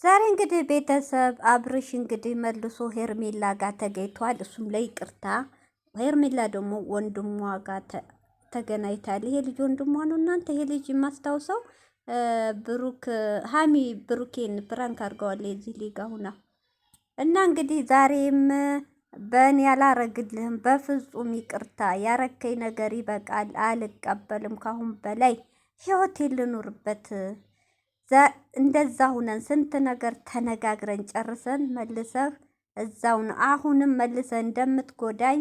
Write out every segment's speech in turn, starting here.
ዛሬ እንግዲህ ቤተሰብ አብርሽ እንግዲህ መልሶ ሄርሜላ ጋር ተገኝቷል። እሱም ላይ ይቅርታ ሄርሜላ ደግሞ ወንድሟ ጋር ተገናኝታል። ይሄ ልጅ ወንድሟ ነው። እናንተ ይሄ ልጅ የማስታውሰው ብሩክ ሀሚ ብሩኬን ፕራንክ አድርገዋል የዚህ ሊጋ ሁና እና እንግዲህ ዛሬም በእኔ ያላረግልህም በፍጹም ይቅርታ ያረከኝ ነገር ይበቃል፣ አልቀበልም ካሁን በላይ ህይወቴን ልኑርበት እንደዛ ሁነን ስንት ነገር ተነጋግረን ጨርሰን መልሰህ እዛው ነው አሁንም መልሰህ እንደምትጎዳኝ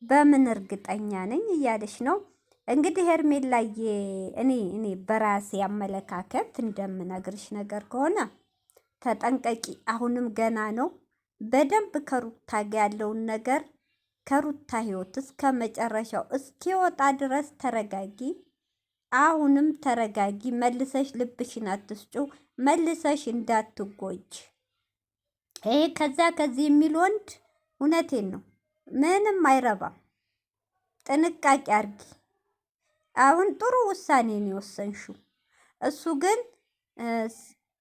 በምን እርግጠኛ ነኝ እያለች ነው እንግዲህ ሄርሜላዬ። እኔ በራሴ አመለካከት እንደምነግርሽ ነገር ከሆነ ተጠንቀቂ። አሁንም ገና ነው። በደንብ ከሩታ ጋር ያለውን ነገር ከሩታ ህይወት እስከ መጨረሻው እስኪወጣ ድረስ ተረጋጊ። አሁንም ተረጋጊ። መልሰሽ ልብሽን አትስጩ። መልሰሽ እንዳትጎጅ። ይሄ ከዚህ የሚል ወንድ እውነቴን ነው ምንም አይረባም። ጥንቃቄ አርጊ። አሁን ጥሩ ውሳኔ ነው የወሰንሽው። እሱ ግን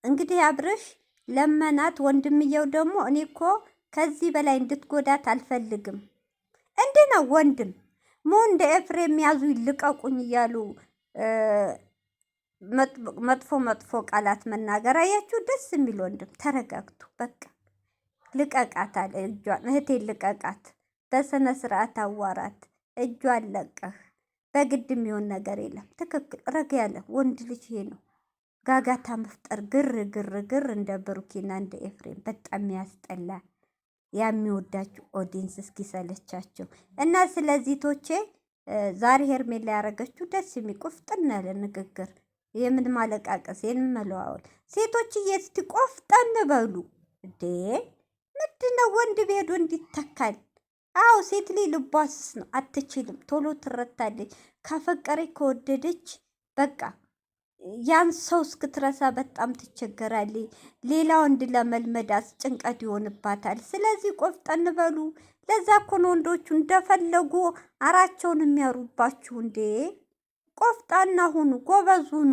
እንግዲህ አብርሽ ለመናት። ወንድምየው ደግሞ እኔ እኮ ከዚህ በላይ እንድትጎዳት አልፈልግም። እንዴ ነው ወንድም ሞ እንደ ኤፍሬም ያዙ ይልቀቁኝ እያሉ መጥፎ ቃላት መናገር አያችሁ? ደስ የሚል ወንድም ተረጋግቶ በቃ ልቀቃት አለ እጇን። እህቴን ልቀቃት፣ በስነ ስርዓት አዋራት፣ እጇን ለቀህ። በግድ የሚሆን ነገር የለም። ትክክል ረጋ ያለ ወንድ ልጅ ይሄ ነው። ጋጋታ መፍጠር፣ ግር እንደ ብሩኬና እንደ ኤፍሬም በጣም ያስጠላ። የሚወዳችሁ ኦዲንስ እስኪሰለቻቸው እና ስለዚህ ቶቼ ዛሬ ሄርሜላ ያረገችው ደስ የሚቆፍጥን ያለ ንግግር፣ የምን ማለቃቀስ፣ የምን መለዋወል። ሴቶችዬ እስቲ ቆፍጠን በሉ እንዴ! ምንድነው ወንድ ቤዶ እንዲተካል? አዎ ሴት ላይ ልቧ ስስ ነው፣ አትችልም፣ ቶሎ ትረታለች። ካፈቀረች ከወደደች በቃ ያን ሰው እስክትረሳ በጣም ትቸገራለች። ሌላ ወንድ ለመልመዳስ ጭንቀት ይሆንባታል። ስለዚህ ቆፍጠን በሉ። ለዛ እኮ ነው ወንዶቹ እንደፈለጉ አራቸውን የሚያሩባችሁ እንዴ! ቆፍጣና ሁኑ፣ ጎበዝ ሁኑ።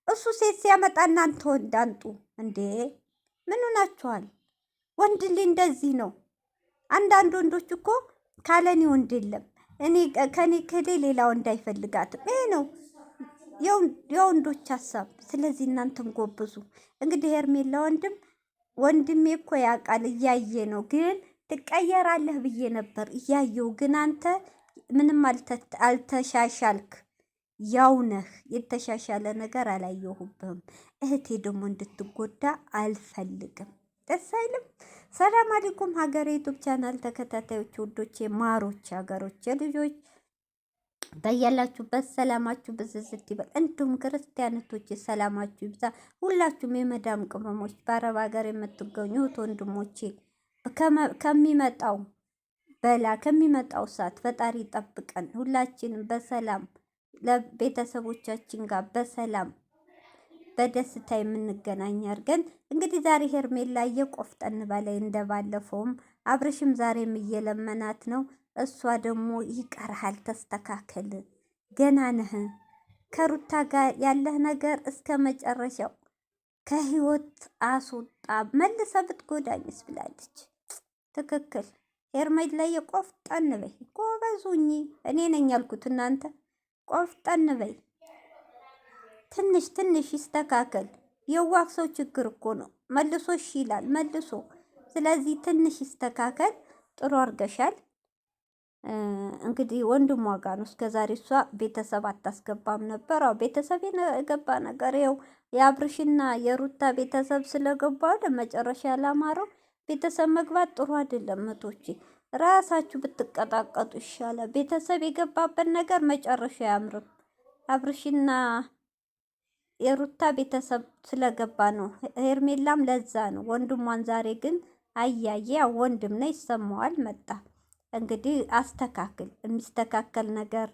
እሱ ሴት ሲያመጣ እናንተ ወንድ አንጡ እንዴ! ምን ሆናችኋል? ወንድ ልጅ እንደዚህ ነው። አንዳንድ ወንዶች እኮ ካለኔ ወንድ የለም፣ እኔ ከኔ ሌላ ወንድ አይፈልጋትም። ይሄ ነው የወንዶች ሀሳብ። ስለዚህ እናንተም ጎብዙ። እንግዲህ ሄርሜላ ወንድሜ እኮ ያውቃል፣ እያየ ነው። ግን ትቀየራለህ ብዬ ነበር እያየው፣ ግን አንተ ምንም አልተሻሻልክ፣ ያው ነህ። የተሻሻለ ነገር አላየሁብህም። እህቴ ደግሞ እንድትጎዳ አልፈልግም። ደስ አይልም? ሰላም አለይኩም ሀገሬ ዩቱብ ቻናል ተከታታዮች፣ ውዶቼ፣ ማሮች፣ ሀገሮች ልጆች በያላችሁበት ሰላማችሁ ብዝዝት ይበል። እንዲሁም ክርስቲያኖች ሰላማችሁ ይብዛ። ሁላችሁም የመዳም ቅመሞች በአረብ ሀገር የምትገኙ እህት ወንድሞቼ ከሚመጣው በላ ከሚመጣው ሰዓት ፈጣሪ ጠብቀን ሁላችንም በሰላም ለቤተሰቦቻችን ጋር በሰላም በደስታ የምንገናኝ አድርገን። እንግዲህ ዛሬ ሄርሜላ እየቆፍጠን በላይ እንደባለፈውም አብርሽም ዛሬም እየለመናት ነው። እሷ ደግሞ ይቀርሃል፣ ተስተካከል፣ ገና ነህ፣ ከሩታ ጋር ያለህ ነገር እስከ መጨረሻው ከህይወት አስወጣ፣ መልሰ ብትጎዳኝስ ብላለች። ትክክል ሄርሜላ ቆፍጠን በይ፣ ጎበዙኝ። እኔ ነኝ ያልኩት፣ እናንተ ቆፍጠን በይ። ትንሽ ይስተካከል። የዋህ ሰው ችግር እኮ ነው። መልሶ እሺ ይላል መልሶ። ስለዚህ ትንሽ ይስተካከል። ጥሩ አድርገሻል። እንግዲህ ወንድሟ ጋር ነው እስከዛሬ እሷ ቤተሰብ አታስገባም ነበር። አዎ ቤተሰብ የገባ ነገር ይኸው የአብርሽና የሩታ ቤተሰብ ስለገባ ለመጨረሻ ያላማረው ቤተሰብ መግባት ጥሩ አይደለም። መቶቼ ራሳችሁ ብትቀጣቀጡ ይሻላል። ቤተሰብ የገባበት ነገር መጨረሻ አያምርም። አብርሽና የሩታ ቤተሰብ ስለገባ ነው። ሄርሜላም ለዛ ነው ወንድሟን ዛሬ ግን አያየ ወንድም ነው ይሰማዋል። መጣ እንግዲህ አስተካክል። የሚስተካከል ነገር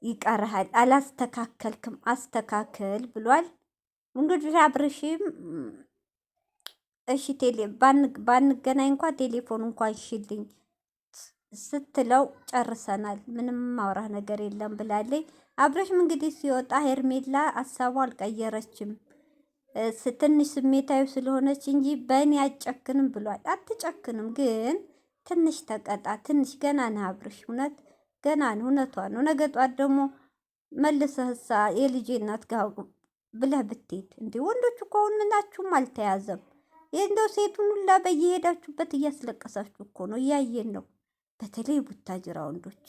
ይቀርሃል። አላስተካከልክም፣ አስተካክል ብሏል። እንግዲህ አብርሽም እሺ ባንገናኝ እንኳን ቴሌፎን እንኳን ሽልኝ ስትለው ጨርሰናል፣ ምንም ማውራ ነገር የለም ብላለች። አብርሽም እንግዲህ ሲወጣ ሄርሜላ ሀሳቧ አልቀየረችም። ትንሽ ስሜታዊ ስለሆነች እንጂ በእኔ አጨክንም ብሏል። አትጨክንም፣ ግን ትንሽ ተቀጣ። ትንሽ ገና ነህ አብርሽ፣ እውነት ገና ነው። እውነቷ ነው። ነገ ጧት ደግሞ መልሰህሳ የልጄ እናት ጋር ብለህ ብትሄድ እንዴ! ወንዶች እኮ አሁን ምናችሁም አልተያዘም። ይህ እንደው ሴቱን ሁላ በየሄዳችሁበት እያስለቀሳችሁ እኮ ነው፣ እያየን ነው። በተለይ ቡታጅራ ወንዶች።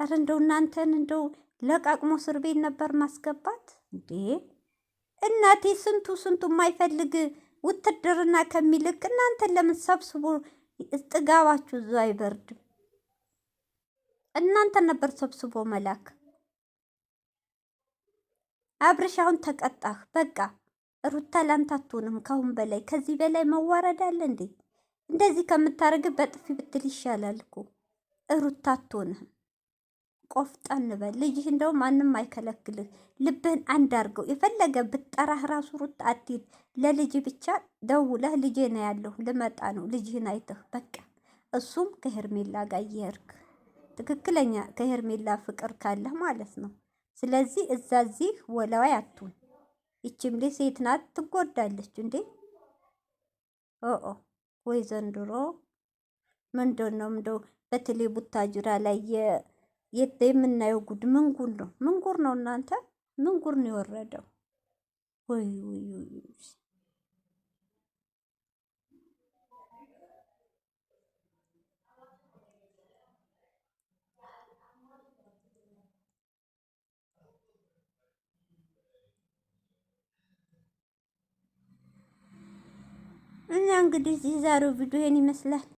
ኧረ እንደው እናንተን እንደው ለቃቅሞ እስር ቤት ነበር ማስገባት እንዴ! እናቴ ስንቱ ስንቱ የማይፈልግ ውትድርና ከሚልክ እናንተን ለምን ሰብስቦ ጥጋባችሁ እዛ አይበርድም? እናንተ ነበር ሰብስቦ መላክ። አብርሽ አሁን ተቀጣህ፣ በቃ ሩታ ላንተ አትሆንም ካሁን በላይ። ከዚህ በላይ መዋረድ አለ እንዴ? እንደዚህ ከምታደርግ በጥፊ ብትል ይሻላል እኮ። ሩታ አትሆንህም። ቆፍጠን በል። ልጅህ እንደው ማንም አይከለክልህ። ልብህን አንድ አድርገው። የፈለገ ብትጠራህ ራሱ ሩታ አትሂድ። ለልጅ ብቻ ደውለህ ልጄ ነው ያለሁ ልመጣ ነው ልጅህን አይተህ በቃ። እሱም ከሄርሜላ ጋር እየሄድክ ትክክለኛ ከሄርሜላ ፍቅር ካለህ ማለት ነው። ስለዚህ እዛዚህ ወላዋይ አትሁን። ይችም ልጅ ሴት ናት፣ ትጎዳለች እንዴ። ኦ ወይ ዘንድሮ ምንድን ነው እንደው በተለይ ቡታጅራ ላይ የምናየው ጉድ ምን ጉድ ነው? ምን ጉድ ነው እናንተ? ምን ጉድ ነው የወረደው? ወይ እና እንግዲህ የዛሬው ቪዲዮ ይሄን ይመስላል።